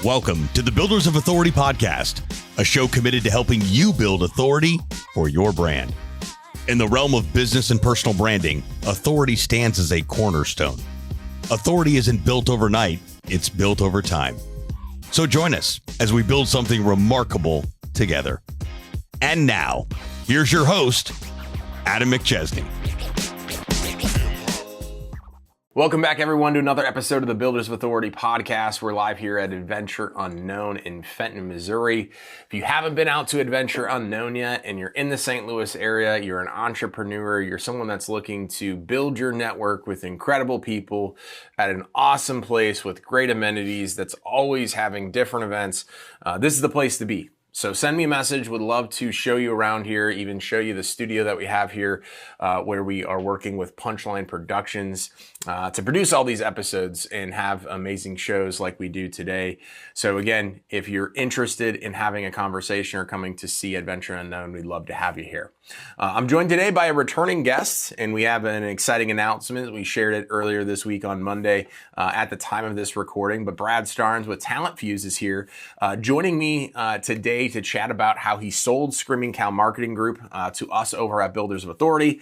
Welcome to the Builders of Authority podcast, a show committed to helping you build authority for your brand. In the realm of business and personal branding, authority stands as a cornerstone. Authority isn't built overnight, it's built over time. So join us as we build something remarkable together. And now, here's your host, Adam McChesney. Welcome back, everyone, to another episode of the Builders of Authority podcast. We're live here at Adventure Unknown in Fenton, Missouri. If you haven't been out to Adventure Unknown yet and you're in the St. Louis area, you're an entrepreneur, you're someone that's looking to build your network with incredible people at an awesome place with great amenities that's always having different events, this is the place to be. So send me a message. Would love to show you around here, even show you the studio that we have here where we are working with Punchline Productions to produce all these episodes and have amazing shows like we do today. So again, if you're interested in having a conversation or coming to see Adventure Unknown, we'd love to have you here. I'm joined today by a returning guest, and we have an exciting announcement. We shared it earlier this week on Monday at the time of this recording, but Brad Starnes with Talent Fuze is here joining me today to chat about how he sold Screamin Cow Marketing Group to us over at Builders of Authority.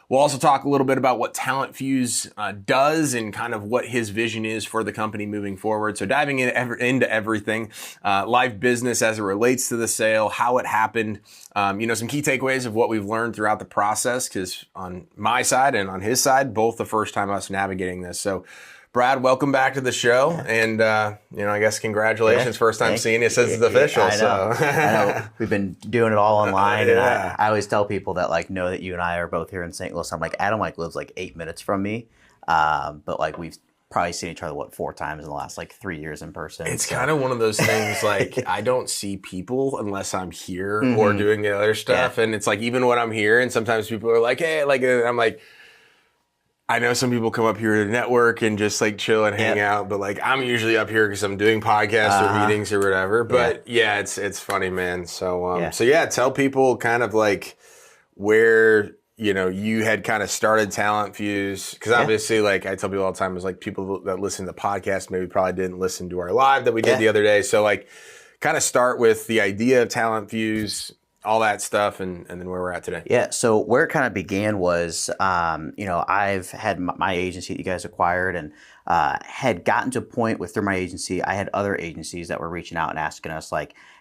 We'll also talk a little bit about what Talent Fuze does and kind of what his vision is for the company moving forward. So diving into everything, live business as it relates to the sale, how it happened, some key takeaways of what we've learned throughout the process, because on my side and on his side, both the first time us navigating this. So Brad, welcome back to the show, and I guess congratulations, first time seeing you since it's official. I know. We've been doing it all online, and I always tell people that know that you and I are both here in St. Louis. I'm like, Adam lives 8 minutes from me, but we've probably seen each other 4 times in the last 3 years in person. It's kind of one of those things I don't see people unless I'm here or doing the other stuff, and it's even when I'm here, and sometimes people are like, hey, and I'm like, I know some people come up here to network and just chill and hang out, but I'm usually up here because I'm doing podcasts or meetings or whatever. But it's funny, man. So tell people kind of where you had kind of started Talent Fuze, because obviously I tell people all the time is people that listen to the podcast maybe probably didn't listen to our live that we did the other day. So kind of start with the idea of Talent Fuze, all that stuff, and then where we're at today. Yeah, so where it kind of began was, I've had my agency that you guys acquired, and had gotten to a point through my agency, I had other agencies that were reaching out and asking us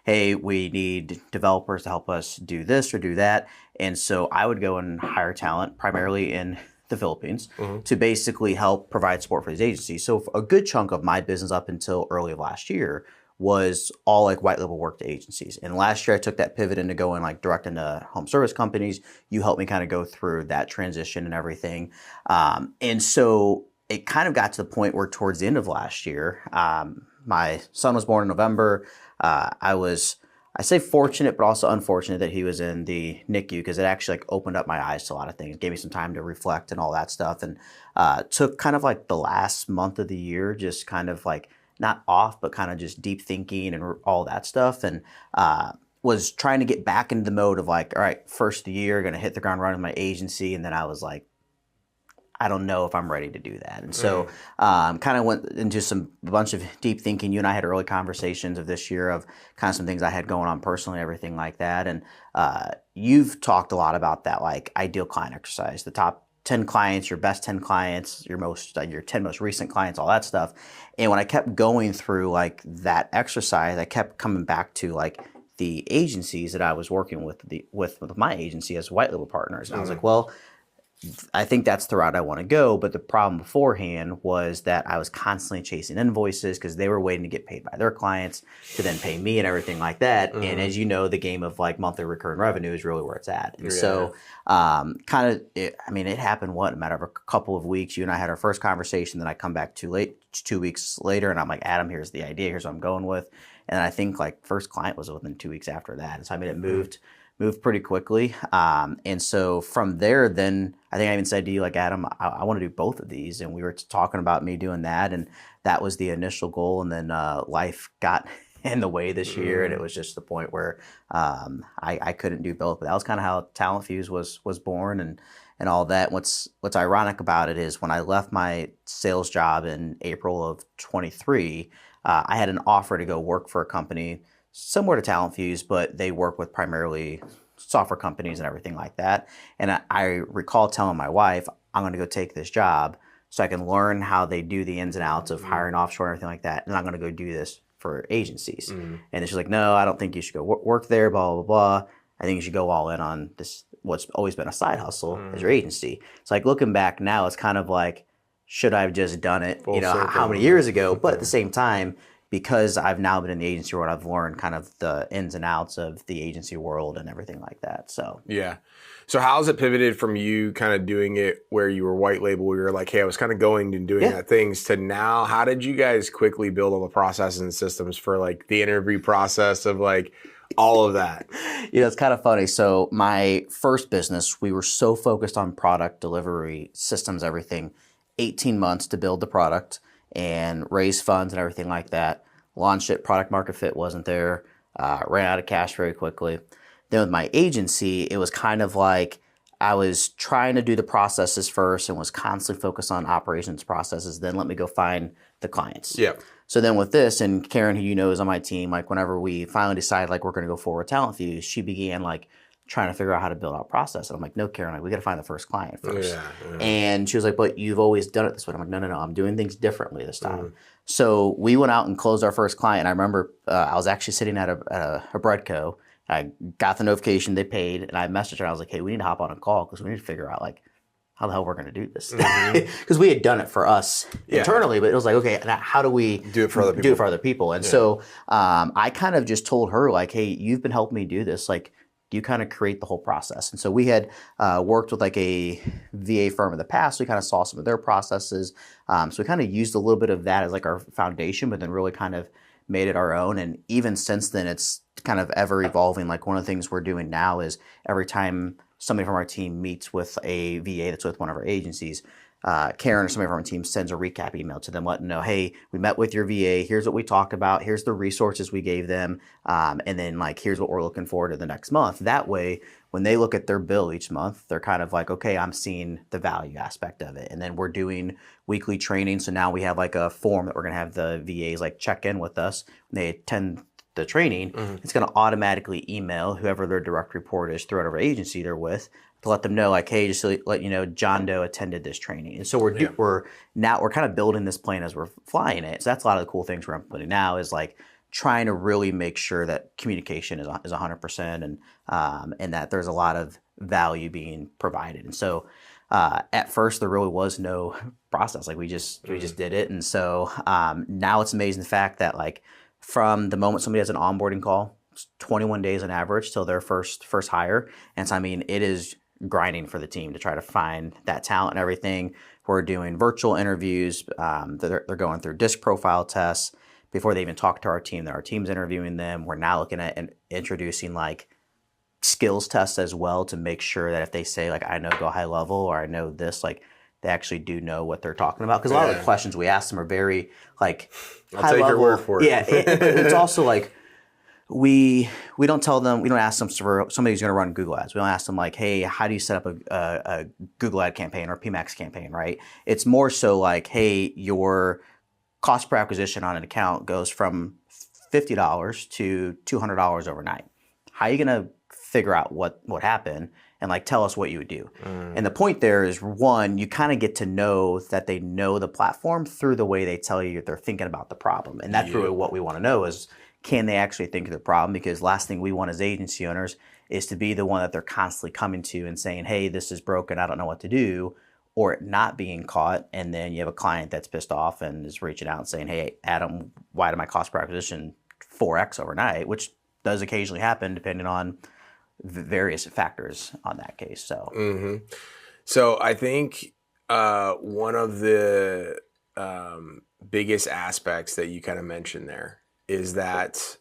hey, we need developers to help us do this or do that. And so I would go and hire talent primarily in the Philippines to basically help provide support for these agencies. So a good chunk of my business up until early of last year was all white label work to agencies. And last year I took that pivot into going direct into home service companies. You helped me kind of go through that transition and everything. And so it kind of got to the point where towards the end of last year, my son was born in November. I say fortunate, but also unfortunate that he was in the NICU, because it actually opened up my eyes to a lot of things, gave me some time to reflect and all that stuff. And took kind of the last month of the year, just kind of not off, but kind of just deep thinking and all that stuff. And was trying to get back into the mode of all right, first of the year, going to hit the ground running with my agency. And then I was I don't know if I'm ready to do that. And so kind of went into a bunch of deep thinking. You and I had early conversations of this year of kind of some things I had going on personally, everything like that. And you've talked a lot about that, ideal client exercise, the top 10 clients, your best 10 clients, your 10 most recent clients, all that stuff. And when I kept going through that exercise, I kept coming back to the agencies that I was working with with my agency as white label partners. And I was well, I think that's the route I want to go. But the problem beforehand was that I was constantly chasing invoices because they were waiting to get paid by their clients to then pay me and everything like that. And as you know, the game of monthly recurring revenue is really where it's at. And so it happened, a matter of a couple of weeks. You and I had our first conversation. Then I come back 2 weeks later, and I'm like, Adam, here's the idea. Here's what I'm going with. And I think first client was within 2 weeks after that. And so it moved pretty quickly. And so from there, then I think I even said to you, Adam, I want to do both of these. And we were talking about me doing that. And that was the initial goal. And then life got in the way this year. And it was just the point where I couldn't do both. But that was kind of how Talent Fuze was born. and all that. What's ironic about it is when I left my sales job in April of 23, I had an offer to go work for a company similar to Talent Fuze, but they work with primarily software companies and everything like that. And I recall telling my wife, I'm going to go take this job so I can learn how they do the ins and outs of hiring offshore and everything like that. And I'm going to go do this for agencies. And then she's like, no, I don't think you should go work there, blah, blah, blah. I think you should go all in on this, what's always been a side hustle is your agency. It's like looking back now, it's kind of like, should I have just done it, Full circle. how many years ago? But at the same time, because I've now been in the agency world, I've learned kind of the ins and outs of the agency world and everything like that. So yeah. So how's it pivoted from you kind of doing it where you were white label, where you're like, hey, I was kind of going and doing that things, to now, how did you guys quickly build all the processes and systems for like the interview process of like all of that? It's kind of funny. So my first business, we were so focused on product delivery systems, everything, 18 months to build the product and raise funds and everything like that. Launched it, product market fit wasn't there, ran out of cash very quickly. Then with my agency, it was kind of like I was trying to do the processes first and was constantly focused on operations processes. Then let me go find the clients. Yeah. So then with this, and Karen, who you know is on my team, like whenever we finally decided like we're going to go forward with Talent Fuze, she began like trying to figure out how to build out process. And I'm like, no, Karen, like we got to find the first client first. And she was like, but you've always done it this way. I'm like, no, I'm doing things differently this time. So we went out and closed our first client. I remember I was actually sitting at a bread co. I got the notification they paid, and I messaged her. I was like, hey, we need to hop on a call because we need to figure out like how the hell we're going to do this. Because we had done it for us internally, but it was like, okay, now how do we do it for other people? And so I kind of just told her like, hey, you've been helping me do this. Like, you kind of create the whole process. And so we had worked with like a VA firm in the past. We kind of saw some of their processes. So we kind of used a little bit of that as like our foundation, but then really kind of made it our own. And even since then, it's kind of ever evolving. Like one of the things we're doing now is every time somebody from our team meets with a VA that's with one of our agencies, Karen or somebody from our team sends a recap email to them letting them know, hey, we met with your VA, here's what we talked about, here's the resources we gave them, and then like here's what we're looking forward to the next month. That way, when they look at their bill each month, they're kind of like, okay, I'm seeing the value aspect of it. And then we're doing weekly training. So now we have like a form that we're going to have the VAs like check in with us when they attend the training. It's going to automatically email whoever their direct report is through whatever agency they're with to let them know like, hey, just to let you know, John Doe attended this training. And so we're kind of building this plane as we're flying it. So that's a lot of the cool things we're implementing now is like trying to really make sure that communication is 100% and that there's a lot of value being provided. And so at first there really was no process. Like we just did it. And so now it's amazing the fact that like from the moment somebody has an onboarding call, it's 21 days on average till their first hire. And so, I mean, it is grinding for the team to try to find that talent and everything. We're doing virtual interviews. They're going through disc profile tests before they even talk to our team. Our team's interviewing them. We're now looking at introducing like skills tests as well to make sure that if they say like, I know go high level or I know this, like they actually do know what they're talking about. Because a lot of the questions we ask them are very like I'll take your word for it. Yeah, it's also like we don't tell them, we don't ask them for somebody who's going to run Google ads. We don't ask them like, hey, how do you set up a Google ad campaign or a PMAX campaign, right? It's more so like, hey, your cost per acquisition on an account goes from $50 to $200 overnight. How are you going to figure out what happened and like tell us what you would do? And the point there is, one, you kind of get to know that they know the platform through the way they tell you they're thinking about the problem. And that's really what we want to know is, can they actually think of the problem? Because last thing we want as agency owners is to be the one that they're constantly coming to and saying, hey, this is broken, I don't know what to do, or it not being caught. And then you have a client that's pissed off and is reaching out and saying, hey, Adam, why did my cost per acquisition 4X overnight? Which does occasionally happen depending on various factors on that case. So, So I think one of the biggest aspects that you kind of mentioned there is that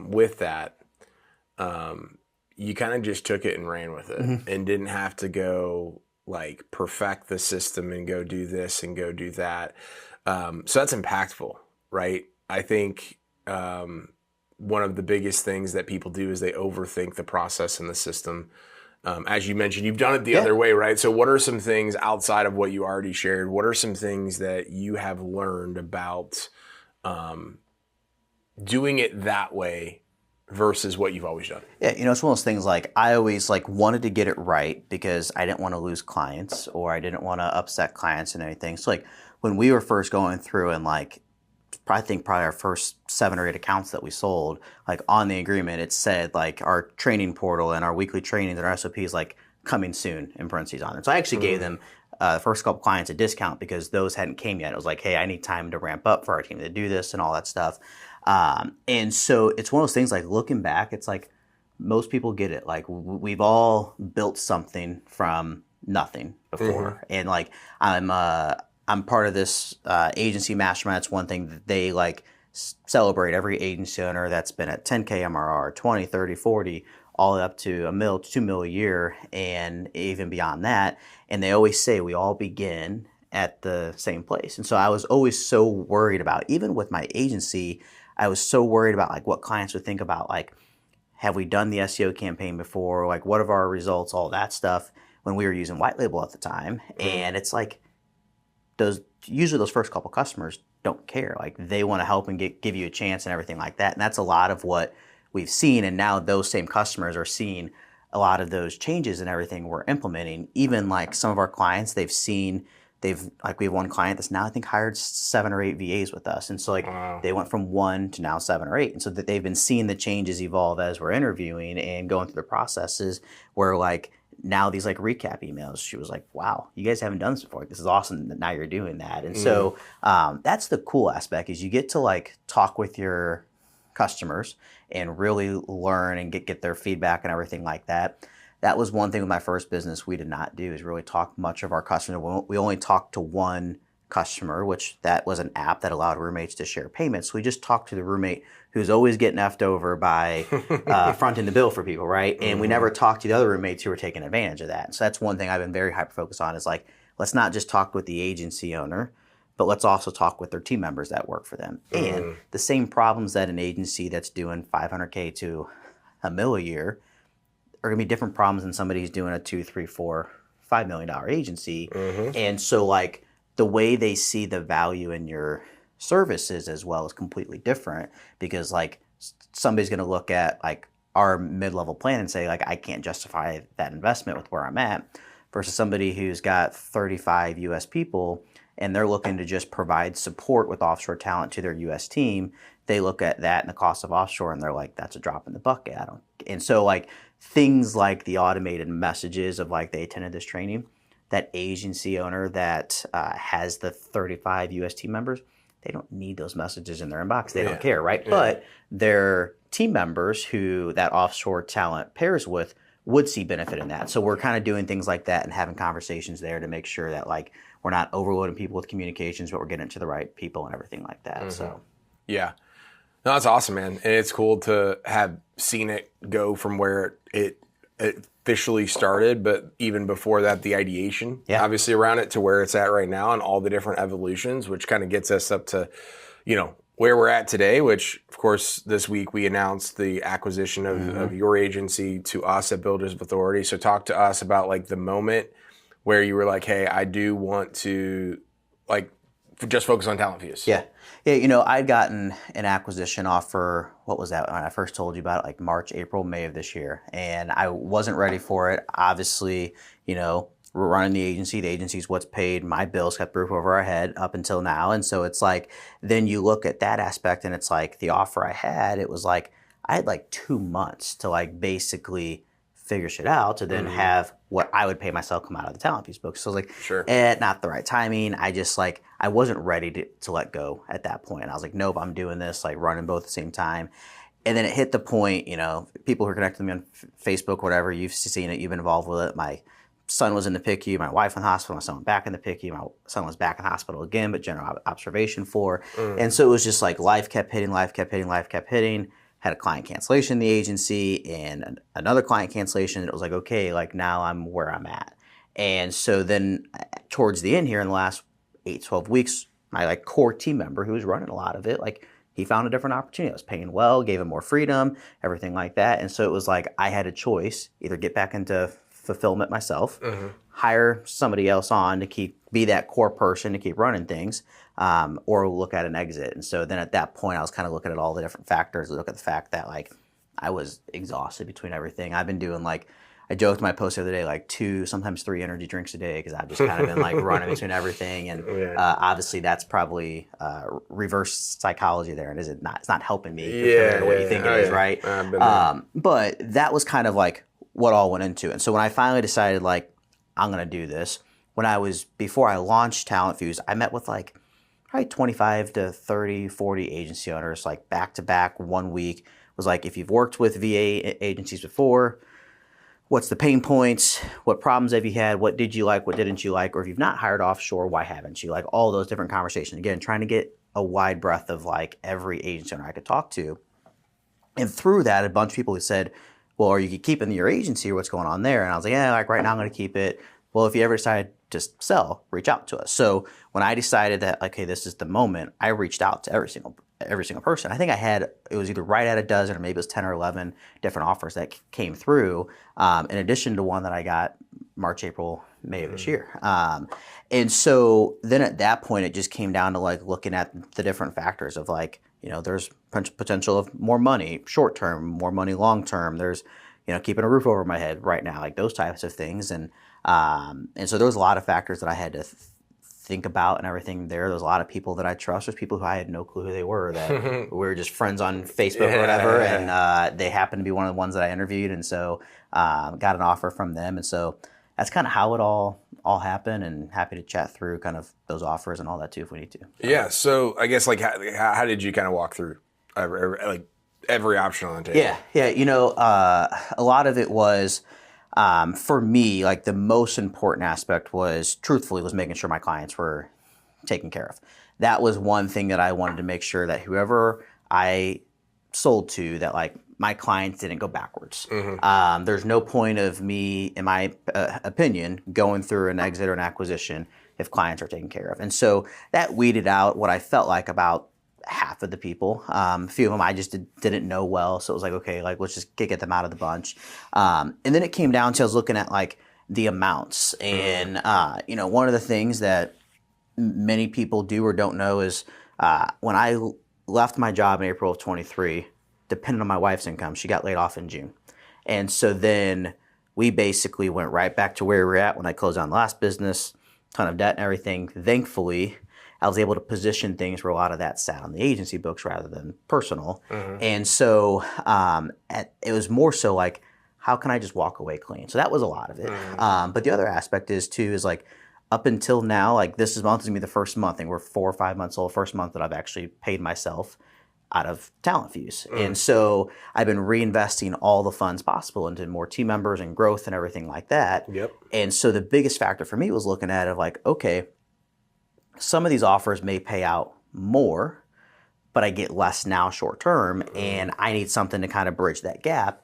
with that, you kind of just took it and ran with it and didn't have to go like perfect the system and go do this and go do that. So that's impactful, right? I think one of the biggest things that people do is they overthink the process and the system. As you mentioned, you've done it the other way, right? So what are some things outside of what you already shared? What are some things that you have learned about doing it that way versus what you've always done? Yeah, it's one of those things like I always wanted to get it right because I didn't want to lose clients or I didn't want to upset clients and anything. So when we were first going through and I think probably our first 7 or 8 accounts that we sold, on the agreement, it said our training portal and our weekly trainings and our SOPs coming soon in parentheses on it. So I actually gave them the first couple clients a discount because those hadn't came yet. It was hey, I need time to ramp up for our team to do this and all that stuff. And so it's one of those things looking back, it's most people get it. We've all built something from nothing before. And I'm part of this agency mastermind. It's one thing that they celebrate every agency owner that's been at 10K MRR, 20, 30, 40, all up to $1 million, $2 million a year, and even beyond that. And they always say we all begin at the same place. And so I was always so worried about, even with my agency, I was so worried about what clients would think about, have we done the SEO campaign before? What are our results? All that stuff when we were using white label at the time. And it's usually those first couple customers don't care. They want to help and give you a chance and everything like that. And that's a lot of what we've seen. And now those same customers are seeing a lot of those changes and everything we're implementing. Even some of our clients, we have one client that's now I think hired 7 or 8 VAs with us. And so wow. They went from 1 to now 7 or 8. And so that they've been seeing the changes evolve as we're interviewing and going through the processes where now these recap emails, she was wow, you guys haven't done this before. This is awesome that now you're doing that. And so that's the cool aspect is you get to talk with your customers and really learn and get their feedback and everything like that. That was one thing with my first business we did not do is really talk much of our customers. We only talked to one customer, which that was an app that allowed roommates to share payments. So we just talked to the roommate who's always getting effed over by fronting the bill for people, right? And we never talked to the other roommates who were taking advantage of that. So that's one thing I've been very hyper-focused on is let's not just talk with the agency owner, but let's also talk with their team members that work for them. And the same problems that an agency that's doing $500K to $1 million a year are going to be different problems than somebody who's doing a $2, $3, $4, $5 million agency. And so the way they see the value in your services as well is completely different because somebody's going to look at our mid-level plan and say I can't justify that investment with where I'm at versus somebody who's got 35 US people and they're looking to just provide support with offshore talent to their US team. They look at that and the cost of offshore and they're that's a drop in the bucket. And so things like the automated messages of they attended this training, that agency owner that has the 35 US team members, they don't need those messages in their inbox. They don't care, right? Yeah. But their team members who that offshore talent pairs with would see benefit in that. So we're kind of doing things like that and having conversations there to make sure that we're not overloading people with communications, but we're getting it to the right people and everything like that. So yeah. No, that's awesome, man. And it's cool to have seen it go from where it officially started, but even before that, the ideation, obviously around it to where it's at right now and all the different evolutions, which kind of gets us up to, where we're at today, which of course this week we announced the acquisition of your agency to us at Builders of Authority. So talk to us about the moment where you were hey, I do want to just focus on Talent Fuze. Yeah. Yeah, I'd gotten an acquisition offer, what was that, when I first told you about it, March, April, May of this year. And I wasn't ready for it. Obviously, we're running the agency. The agency's what's paid my bills, kept the roof over our head up until now. And so it's then you look at that aspect and it's the offer I had, it was I had 2 months to basically figure shit out to then have what I would pay myself come out of the Talent Fuze book. So I was sure. Not the right timing. I just I wasn't ready to let go at that point. I was nope, I'm doing this, running both at the same time. And then it hit the point, people who are connected to me on Facebook, whatever, you've seen it, you've been involved with it. My son was in the PICU, my wife in the hospital, my son went back in the PICU, my son was back in the hospital again, but general observation for. And so it was just life kept hitting. Had a client cancellation in the agency and another client cancellation. It was okay, now I'm where I'm at. And so then towards the end here in the last 8, 12 weeks, my core team member who was running a lot of it, he found a different opportunity. I was paying well, gave him more freedom, everything like that. And so it was I had a choice, either get back into fulfillment myself, hire somebody else on to be that core person to keep running things, or look at an exit. And so then at that point, I was kind of looking at all the different factors, look at the fact that like I was exhausted between everything. I've been doing like, I joked in my post the other day, like 2, sometimes 3 energy drinks a day because I've just kind of been like running between everything. And obviously that's probably reverse psychology there. And is it not? It's not helping me compared to what you think it is, right? But that was kind of like what all went into it. And so when I finally decided like, I'm going to do this, before I launched Talent Fuze, I met with like probably 25 to 30, 40 agency owners, like back to back 1 week. Was like, if you've worked with VA agencies before, what's the pain points? What problems have you had? What did you like? What didn't you like? Or if you've not hired offshore, why haven't you? Like all those different conversations. Again, trying to get a wide breadth of like every agency owner I could talk to. And through that, a bunch of people who said, well, are you keeping your agency or what's going on there? And I was like, yeah, like right now I'm going to keep it. Well, if you ever decide to sell, reach out to us. So when I decided that, okay, this is the moment, I reached out to every single person. I think it was either right at a dozen or maybe it was 10 or 11 different offers that came through, in addition to one that I got March, April, May of this year. And so then at that point, it just came down to like looking at the different factors of like, there's potential of more money short term, more money long term. There's, keeping a roof over my head right now, like those types of things. And so there was a lot of factors that I had to think about and everything there. There's a lot of people that I trust. There's people who I had no clue who they were, that we were just friends on Facebook or whatever. And they happened to be one of the ones that I interviewed. And so got an offer from them. And so that's kind of how it all happened, and happy to chat through kind of those offers and all that too if we need to. Yeah. So I guess like how did you kind of walk through every option on the table? Yeah. A lot of it was, for me, like the most important aspect was making sure my clients were taken care of. That was one thing that I wanted to make sure that whoever I sold to, that like my clients didn't go backwards. There's no point of me, in my opinion, going through an exit or an acquisition if clients are taken care of. And so that weeded out what I felt like about half of the people. A few of them I just didn't know well. So it was like, okay, like let's just get them out of the bunch. And then it came down to, I was looking at like the amounts. And, one of the things that many people do or don't know is when I left my job in April of 23, depending on my wife's income, she got laid off in June. And so then we basically went right back to where we were at when I closed down the last business, ton of debt and everything. Thankfully, I was able to position things where a lot of that sat on the agency books rather than personal. And so it was more so like, how can I just walk away clean? So that was a lot of it. But the other aspect is like, up until now, like this month is going to be the first month, and we're 4 or 5 months old, first month that I've actually paid myself out of Talent Fuze. And so I've been reinvesting all the funds possible into more team members and growth and everything like that. And so the biggest factor for me was looking at it like, okay, some of these offers may pay out more, but I get less now short term, and I need something to kind of bridge that gap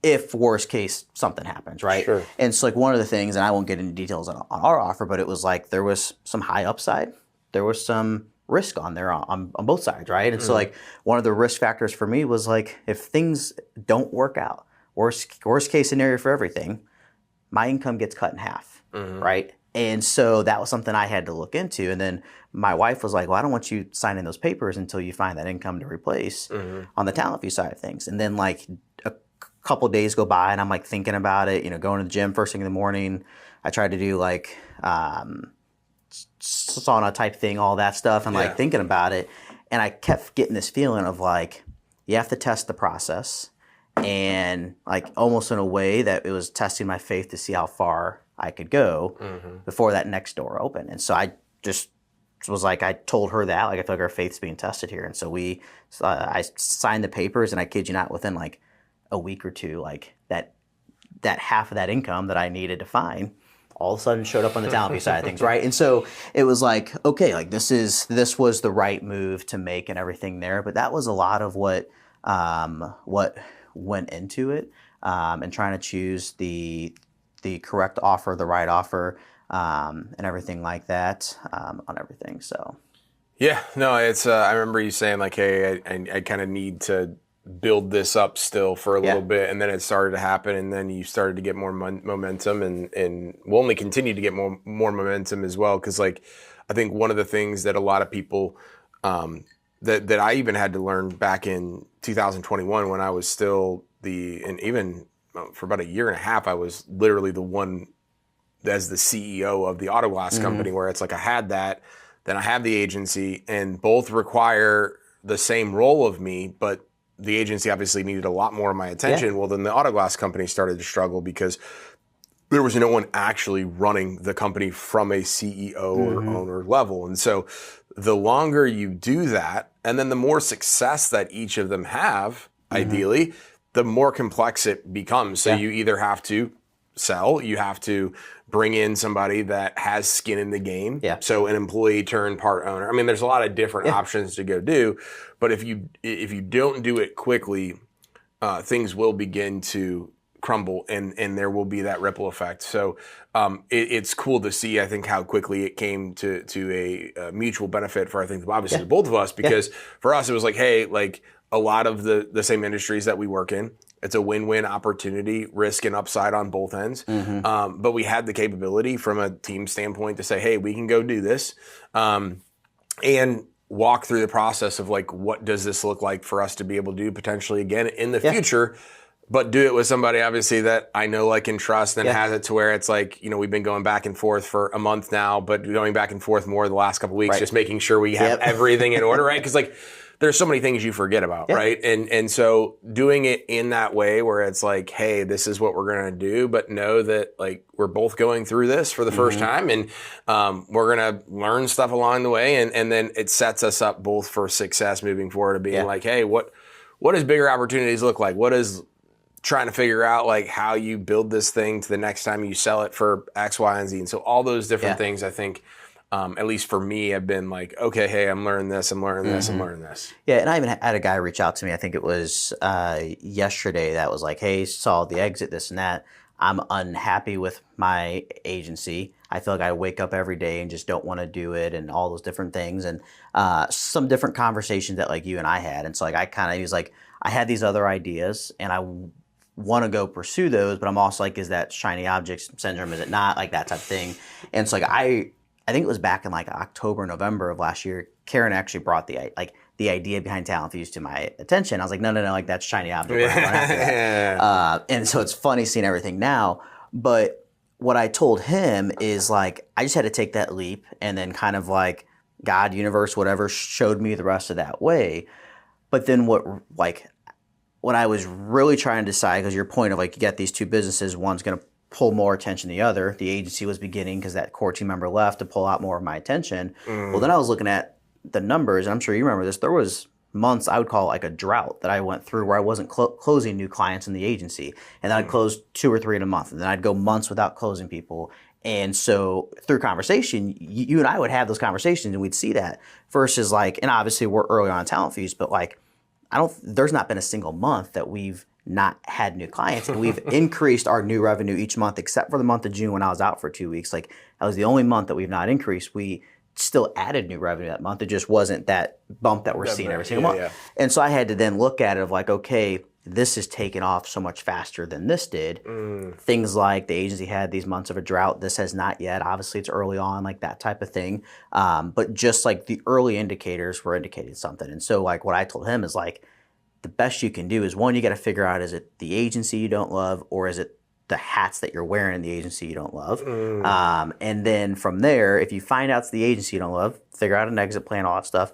if worst case something happens, right? Sure. And so like one of the things, and I won't get into details on our offer, but it was like there was some high upside, there was some risk on there on both sides, right? And so like one of the risk factors for me was like, if things don't work out, worst case scenario for everything, my income gets cut in half, right? And so that was something I had to look into. And then my wife was like, well, I don't want you signing those papers until you find that income to replace on the Talent Fuze side of things. And then like a couple of days go by and I'm like thinking about it, going to the gym first thing in the morning. I tried to do like sauna type thing, all that stuff, and like thinking about it. And I kept getting this feeling of like, you have to test the process, and like almost in a way that it was testing my faith to see how far I could go before that next door opened. And so I just was like, I told her that, like, I feel like our faith's being tested here. And so I signed the papers, and I kid you not, within like a week or two, like that half of that income that I needed to find all of a sudden showed up on the Talent Fuze side of things, right? And so it was like, okay, like this was the right move to make and everything there. But that was a lot of what went into it, and trying to choose the correct offer, the right offer, and everything like that, on everything. So yeah, no, it's I remember you saying like, hey, I kind of need to build this up still for a little bit, and then it started to happen, and then you started to get more momentum, and we'll only continue to get more momentum as well, because like I think one of the things that a lot of people that I even had to learn back in 2021 when I was still and even for about a year and a half, I was literally the one as the CEO of the auto glass company, where it's like I had that, then I have the agency, and both require the same role of me, but the agency obviously needed a lot more of my attention. Yeah. Well, then the auto glass company started to struggle because there was no one actually running the company from a CEO or owner level. And so the longer you do that, and then the more success that each of them have, ideally, the more complex it becomes. So you either have to sell, you have to bring in somebody that has skin in the game. Yeah. So an employee turned part owner. I mean, there's a lot of different options to go do, but if you don't do it quickly, things will begin to crumble, and there will be that ripple effect. So it's cool to see, I think, how quickly it came to a mutual benefit for, I think, obviously the both of us, because for us it was like, hey, like a lot of the same industries that we work in, it's a win-win opportunity, risk and upside on both ends. But we had the capability from a team standpoint to say, hey, we can go do this, and walk through the process of like, what does this look like for us to be able to do potentially again in the future, but do it with somebody obviously that I know, like, and trust, and has it to where it's like, you know, we've been going back and forth for a month now, but going back and forth more the last couple of weeks, just making sure we have everything in order, right? Because like, there's so many things you forget about, right? And so doing it in that way where it's like, hey, this is what we're going to do, but know that like we're both going through this for the first time, and we're going to learn stuff along the way, and then it sets us up both for success moving forward of being like, hey, what does bigger opportunities look like? What is trying to figure out like how you build this thing to the next time you sell it for X, Y, and Z. And so all those different things, I think, at least for me, have been like, okay, hey, I'm learning this, I'm learning this, I'm learning this. Yeah, and I even had a guy reach out to me, I think it was yesterday, that was like, hey, saw the exit, this and that. I'm unhappy with my agency. I feel like I wake up every day and just don't want to do it, and all those different things. And some different conversations that like you and I had. And so like he was like, I had these other ideas and I want to go pursue those, but I'm also like, is that shiny object syndrome? Is it not? Like that type of thing. And so like I think it was back in like October, November of last year, Karen actually brought the idea behind Talent Fuze to my attention. I was like, no, like that's shiny object. And so it's funny seeing everything now. But what I told him is like, I just had to take that leap, and then kind of like God, universe, whatever, showed me the rest of that way. But then what I was really trying to decide, because your point of like, you got these two businesses, one's going to pull more attention than the other. The agency was beginning, because that core team member left, to pull out more of my attention. Well, then I was looking at the numbers, and I'm sure you remember this. There was months I would call like a drought that I went through where I wasn't closing new clients in the agency. And then I'd close 2 or 3 in a month. And then I'd go months without closing people. And so through conversation, you and I would have those conversations, and we'd see that versus like, and obviously we're early on Talent Fuze, but like, there's not been a single month that we've not had new clients, and we've increased our new revenue each month, except for the month of June when I was out for 2 weeks. Like that was the only month that we've not increased. We still added new revenue that month. It just wasn't that bump that we're seeing every single month. Yeah. And so I had to then look at it of like, okay, this is taking off so much faster than this did. Things like the agency had these months of a drought. This has not yet. Obviously, it's early on, like that type of thing. But just like the early indicators were indicating something. And so like what I told him is like, the best you can do is, one, you got to figure out, is it the agency you don't love, or is it the hats that you're wearing in the agency you don't love? And then from there, if you find out it's the agency you don't love, figure out an exit plan, all that stuff.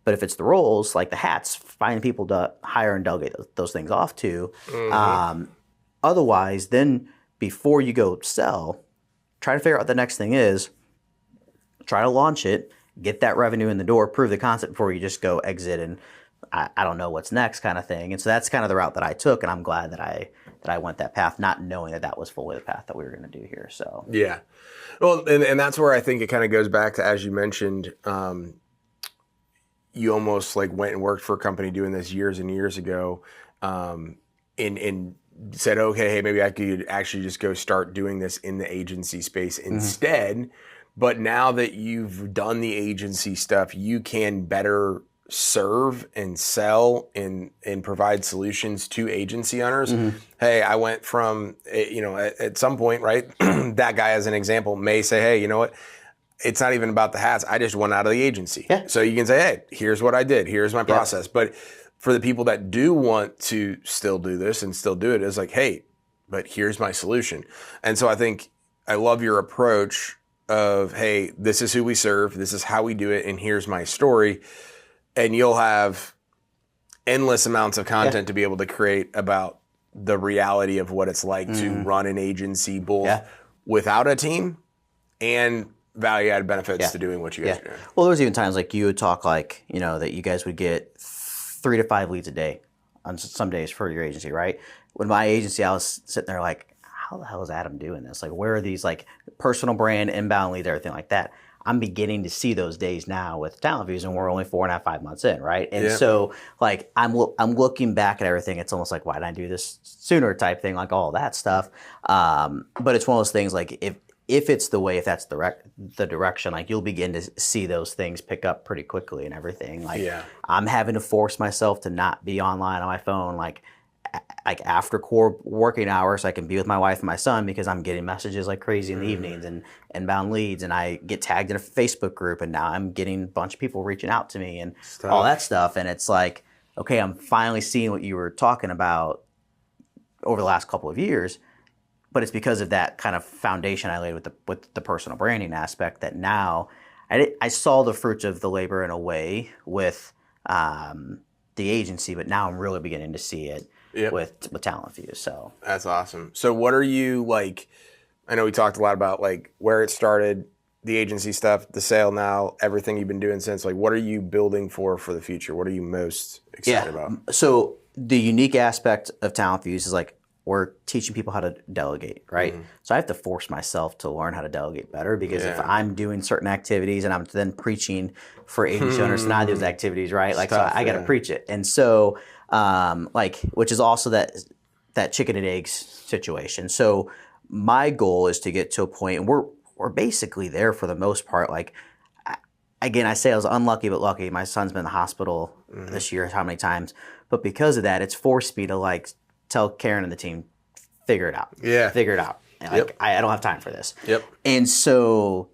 But if it's the roles, like the hats, find people to hire and delegate those things off to. Otherwise, then before you go sell, try to figure out what the next thing is. Try to launch it, get that revenue in the door, prove the concept before you just go exit and I don't know what's next kind of thing. And so that's kind of the route that I took, and I'm glad that I went that path, not knowing that was fully the path that we were going to do here. So yeah, well, and that's where I think it kind of goes back to, as you mentioned, you almost like went and worked for a company doing this years and years ago, and said, okay, hey, maybe I could actually just go start doing this in the agency space instead. But now that you've done the agency stuff, you can better serve and sell and provide solutions to agency owners. Hey, I went from, at some point, right, that guy as an example may say, hey, you know what? It's not even about the hats. I just went out of the agency. Yeah. So you can say, hey, here's what I did. Here's my process. But for the people that do want to still do this and still do it, it's like, hey, but here's my solution. And so I think I love your approach of, hey, this is who we serve. This is how we do it. And here's my story. And you'll have endless amounts of content to be able to create about the reality of what it's like to run an agency, both without a team and value-added benefits to doing what you guys are doing. Well, there was even times like you would talk like, that you guys would get 3 to 5 leads a day on some days for your agency, right? When my agency, I was sitting there like, how the hell is Adam doing this? Like, where are these like personal brand, inbound leads, everything like that? I'm beginning to see those days now with Talent Fuze, and we're only 4.5, 5 months in, right? And so, like, I'm looking back at everything. It's almost like, why didn't I do this sooner? Type thing, like all that stuff. But it's one of those things. Like, if it's the way, if that's the direction, like you'll begin to see those things pick up pretty quickly and everything. Like, I'm having to force myself to not be online on my phone, like after core working hours, I can be with my wife and my son because I'm getting messages like crazy in the evenings and inbound leads, and I get tagged in a Facebook group, and now I'm getting a bunch of people reaching out to me and all that stuff. And it's like, okay, I'm finally seeing what you were talking about over the last couple of years, but it's because of that kind of foundation I laid with the personal branding aspect that now I saw the fruits of the labor in a way with the agency, but now I'm really beginning to see it with Talent Fuze. So that's awesome. So what are you like? I know we talked a lot about like where it started, the agency stuff, the sale now, everything you've been doing since. Like, what are you building for the future? What are you most excited about? So the unique aspect of Talent Fuze is like we're teaching people how to delegate, right? So I have to force myself to learn how to delegate better, because if I'm doing certain activities and I'm then preaching for agency owners to not do those activities, right? Like, so I got to preach it. And so, which is also that chicken and eggs situation. So my goal is to get to a point, and we're basically there for the most part. Like, again, I say I was unlucky but lucky. My son's been in the hospital this year, how many times? But because of that, it's forced me to like tell Karen and the team, figure it out. Figure it out. And like, I don't have time for this. And so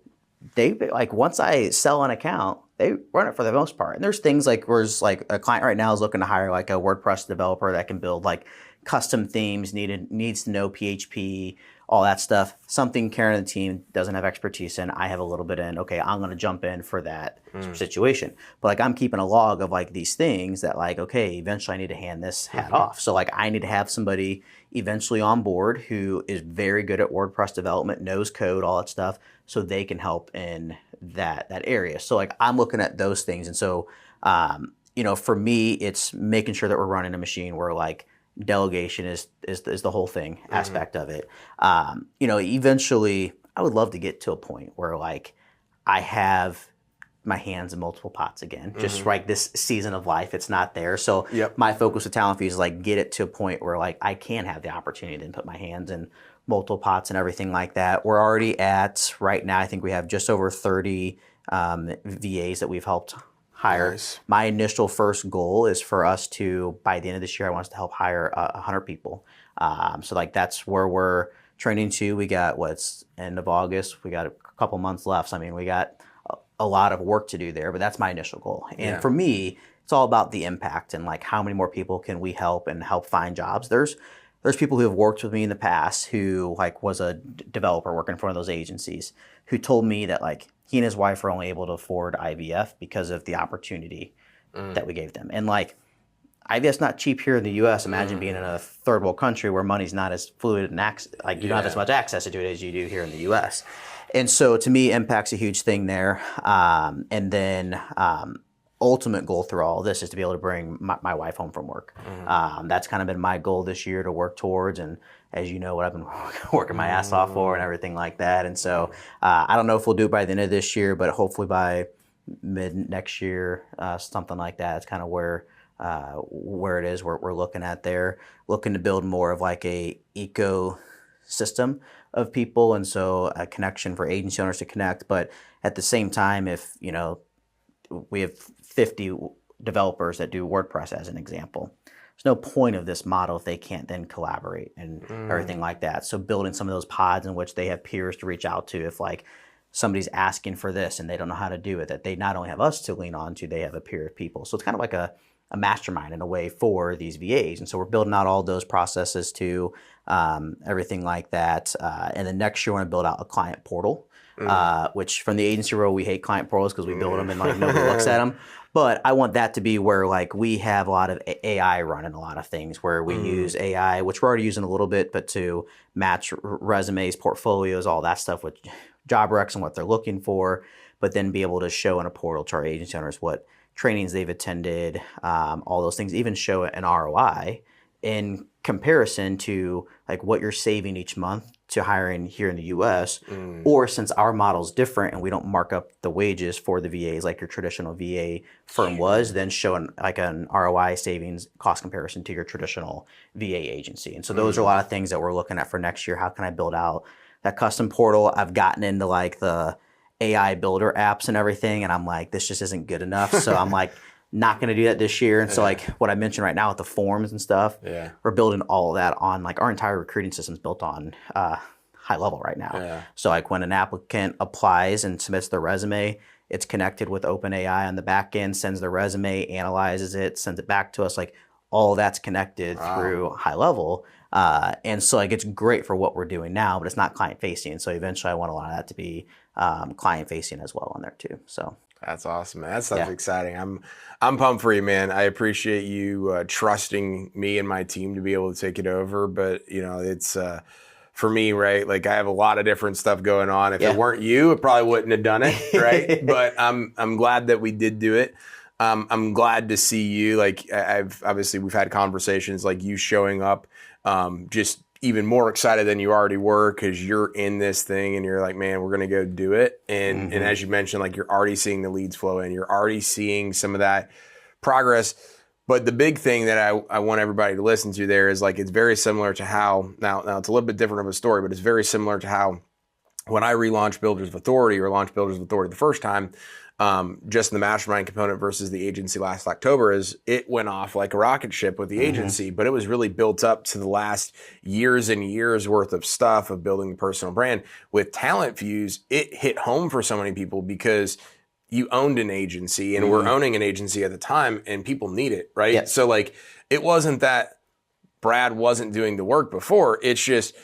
they, like, once I sell an account, they run it for the most part. And there's things like, where's like a client right now is looking to hire like a WordPress developer that can build like custom themes, needs to know PHP, all that stuff. Something Karen and the team doesn't have expertise in, I have a little bit in. Okay, I'm going to jump in for that situation. But like, I'm keeping a log of like these things that like, okay, eventually I need to hand this hat off. So like, I need to have somebody eventually on board who is very good at WordPress development, knows code, all that stuff, so they can help in that area. So like, I'm looking at those things. And so, for me, it's making sure that we're running a machine where like, delegation is the whole thing aspect of it. Eventually I would love to get to a point where like I have my hands in multiple pots again, just like this season of life, it's not there. So my focus with Talent Fuze is like get it to a point where like I can have the opportunity to put my hands in multiple pots and everything like that. We're already at, right now, I think we have just over 30 VAs that we've helped hire. Nice. My initial first goal is for us to, by the end of this year, I want us to help hire 100 people. So like that's where we're training to. We got end of August. We got a couple months left. So I mean, we got a lot of work to do there, but that's my initial goal. And for me, it's all about the impact and like how many more people can we help and help find jobs. There's people who have worked with me in the past who like was a developer working for one of those agencies who told me that like he and his wife were only able to afford IVF because of the opportunity that we gave them. And like, IVF's not cheap here in the U.S. Imagine being in a third world country where money's not as fluid and like you don't have as much access to it as you do here in the U.S. And so to me, impact's a huge thing there. And then ultimate goal through all of this is to be able to bring my wife home from work. That's kind of been my goal this year to work towards. And as you know, what I've been working my ass off for and everything like that. And so I don't know if we'll do it by the end of this year, but hopefully by mid next year, something like that. It's kind of where it is. We're looking at there, looking to build more of like a ecosystem of people. And so a connection for agency owners to connect. But at the same time, if, we have 50 developers that do WordPress as an example. There's no point of this model if they can't then collaborate and everything like that. So building some of those pods in which they have peers to reach out to if like somebody's asking for this and they don't know how to do it, that they not only have us to lean on to, they have a peer of people. So it's kind of like a mastermind in a way for these VAs. And so we're building out all those processes to everything like that. And then next year, we're going to build out a client portal, which from the agency world, we hate client portals because we build them and like nobody looks at them. But I want that to be where like we have a lot of AI running a lot of things where we use AI, which we're already using a little bit, but to match resumes, portfolios, all that stuff with job recs and what they're looking for, but then be able to show in a portal to our agency owners what trainings they've attended, all those things, even show an ROI in comparison to like what you're saving each month to hiring here in the US, or since our model's different and we don't mark up the wages for the VAs like your traditional VA firm was, then showing like an ROI savings cost comparison to your traditional VA agency. And so those are a lot of things that we're looking at for next year. How can I build out that custom portal? I've gotten into like the AI builder apps and everything, and I'm like, this just isn't good enough. So I'm like, not going to do that this year. And so like what I mentioned right now with the forms and stuff, we're building all of that on like our entire recruiting system's built on high level right now. So like when an applicant applies and submits their resume, it's connected with OpenAI on the back end, sends their resume, analyzes it, sends it back to us. Like all that's connected through high level. And so like it's great for what we're doing now, but it's not client facing. So eventually I want a lot of that to be client facing as well on there too. So that's awesome, man. That stuff's exciting. I'm pumped for you, man. I appreciate you trusting me and my team to be able to take it over. But you know, it's for me, right? Like I have a lot of different stuff going on. If it weren't you, it probably wouldn't have done it, right? But I'm glad that we did do it. I'm glad to see you. Like we've had conversations like you showing up, just even more excited than you already were because you're in this thing and you're like, man, we're going to go do it. And as you mentioned, like you're already seeing the leads flow in, you're already seeing some of that progress. But the big thing that I want everybody to listen to there is like, it's very similar to how, now it's a little bit different of a story, but it's very similar to how when I relaunched Builders of Authority or launched Builders of Authority the first time, just in the mastermind component versus the agency last October, is it went off like a rocket ship with the agency, but it was really built up to the last years and years worth of stuff of building the personal brand. With Talent Fuze, it hit home for so many people because you owned an agency and we're owning an agency at the time and people need it, right? Yep. So like, it wasn't that Brad wasn't doing the work before. It's just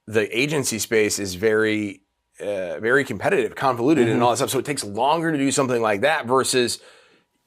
the agency space is very competitive, convoluted, and all that stuff. So it takes longer to do something like that versus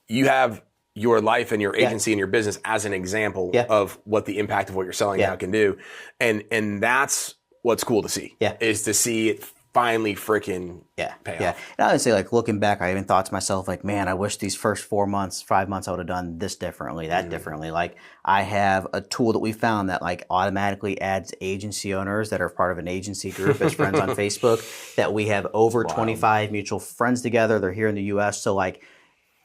you have your life and your agency and your business as an example of what the impact of what you're selling now can do. And that's what's cool to see, is to see it finally freaking pay off. And I would say, like, looking back, I even thought to myself, like, man, I wish these first 4 months, 5 months, I would have done this differently, that differently. Like, I have a tool that we found that, like, automatically adds agency owners that are part of an agency group as friends on Facebook, that we have over 25 mutual friends together. They're here in the U.S. So, like,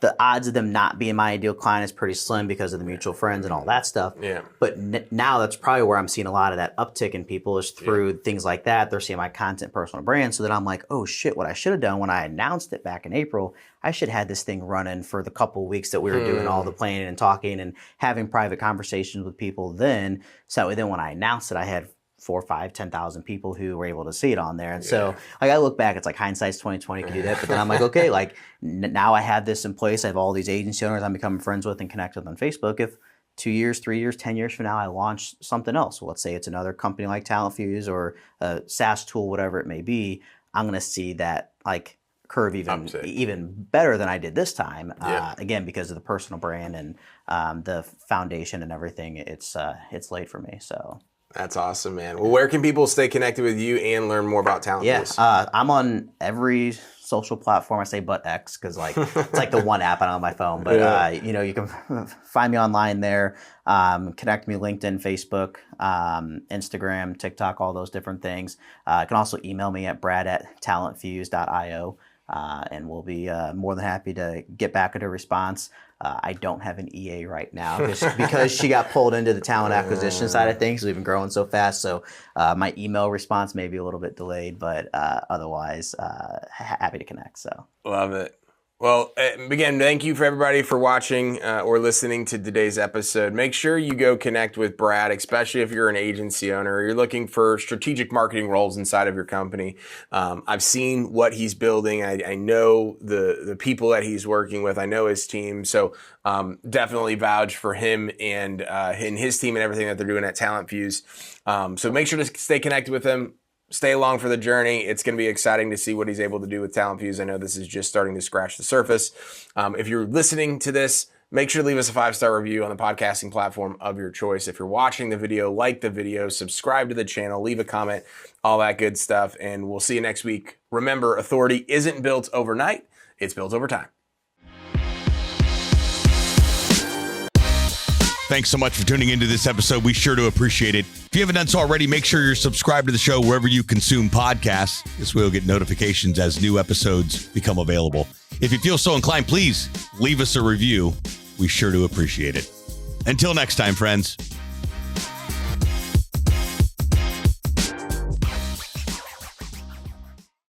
the odds of them not being my ideal client is pretty slim because of the mutual friends and all that stuff. But now that's probably where I'm seeing a lot of that uptick in people is through things like that. They're seeing my content, personal brand. So that I'm like, oh shit, what I should have done when I announced it back in April, I should have had this thing running for the couple of weeks that we were doing all the planning and talking and having private conversations with people then. So then when I announced it, I had 4, 5, 10,000 people who were able to see it on there. And so like I look back, it's like hindsight's 2020 can do that. But then I'm like, okay, like now I have this in place. I have all these agency owners I'm becoming friends with and connect with on Facebook. If 2 years, 3 years, 10 years from now, I launch something else, well, let's say it's another company like Talent Fuze or a SaaS tool, whatever it may be, I'm going to see that like curve even better than I did this time. Again, because of the personal brand and the foundation and everything, it's laid for me. So. That's awesome, man. Well, where can people stay connected with you and learn more about Talent Fuze? I'm on every social platform. I say but X because like it's like the one app I don't have on my phone. But you know, you can find me online there. Connect me LinkedIn, Facebook, Instagram, TikTok, all those different things. You can also email me at brad@talentfuze.io. And we'll be more than happy to get back into a response. I don't have an EA right now because she got pulled into the talent acquisition side of things. We've been growing so fast. So my email response may be a little bit delayed, but otherwise happy to connect. So love it. Well, again, thank you for everybody for watching or listening to today's episode. Make sure you go connect with Brad, especially if you're an agency owner or you're looking for strategic marketing roles inside of your company. I've seen what he's building. I know the people that he's working with. I know his team. So definitely vouch for him and his team and everything that they're doing at Talent Fuze. So make sure to stay connected with him. Stay along for the journey. It's going to be exciting to see what he's able to do with Talent Fuze. I know this is just starting to scratch the surface. If you're listening to this, make sure to leave us a 5-star review on the podcasting platform of your choice. If you're watching the video, like the video, subscribe to the channel, leave a comment, all that good stuff. And we'll see you next week. Remember, authority isn't built overnight. It's built over time. Thanks so much for tuning into this episode. We sure do appreciate it. If you haven't done so already, make sure you're subscribed to the show wherever you consume podcasts. This way you'll get notifications as new episodes become available. If you feel so inclined, please leave us a review. We sure do appreciate it. Until next time, friends.